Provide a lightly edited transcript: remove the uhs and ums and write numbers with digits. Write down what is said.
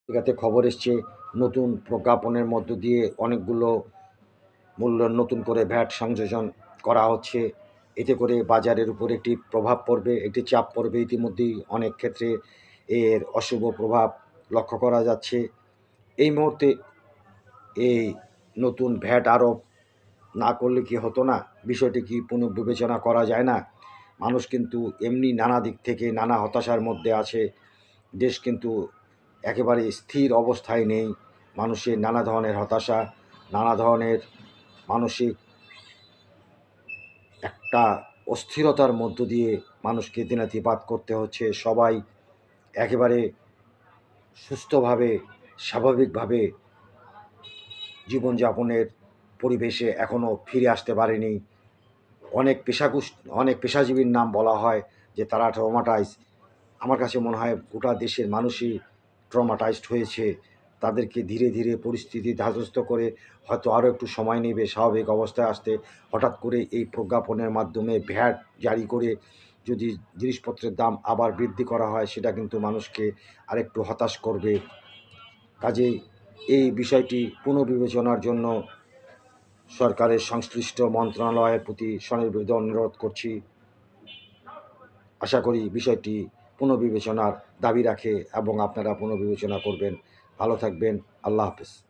পত্রিকাতে খবর এসছে নতুন প্রজ্ঞাপনের মধ্য দিয়ে অনেকগুলো মূল্য নতুন করে ভ্যাট সংযোজন করা হচ্ছে। এতে করে বাজারের উপর একটি প্রভাব পড়বে, একটি চাপ পড়বে। ইতিমধ্যেই অনেক ক্ষেত্রে এর অশুভ প্রভাব লক্ষ্য করা যাচ্ছে। এই মুহূর্তে এই নতুন ভ্যাট আরোপ না করলে কি হতো না? বিষয়টি কি পুনর্বিবেচনা করা যায় না? মানুষ কিন্তু এমনি নানা দিক থেকে নানা হতাশার মধ্যে আছে। দেশ কিন্তু একেবারে স্থির অবস্থায় নেই। মানুষের নানা ধরনের হতাশা, নানা ধরনের মানসিক একটা অস্থিরতার মধ্য দিয়ে মানুষকে দিনাতিপাত করতে হচ্ছে। সবাই একেবারে সুস্থভাবে, স্বাভাবিকভাবে জীবনযাপনের পরিবেশে এখনও ফিরে আসতে পারেনি। অনেক পেশাজীবীর নাম বলা হয় যে তারা ট্রমাটাইজ। আমার কাছে মনে হয় গোটা দেশের মানুষই ট্রমাটাইজড হয়েছে। তাদেরকে ধীরে ধীরে পরিস্থিতি ধাতস্থ করে হয়তো আরও একটু সময় নেবে স্বাভাবিক অবস্থায় আসতে। হঠাৎ করে এই প্রজ্ঞাপনের মাধ্যমে ভ্যাট জারি করে যদি জিনিসপত্রের দাম আবার বৃদ্ধি করা হয়, সেটা কিন্তু মানুষকে আরেকটু হতাশ করবে। কাজেই এই বিষয়টি পুনর্বিবেচনার জন্য সরকারের সংশ্লিষ্ট মন্ত্রণালয়ের প্রতি সনির্বিদ অনুরোধ করছি। আশা করি বিষয়টি পুনর্বিবেচনার দাবি রাখে এবং আপনারা পুনর্বিবেচনা করবেন। ভালো থাকবেন। আল্লাহ হাফেজ।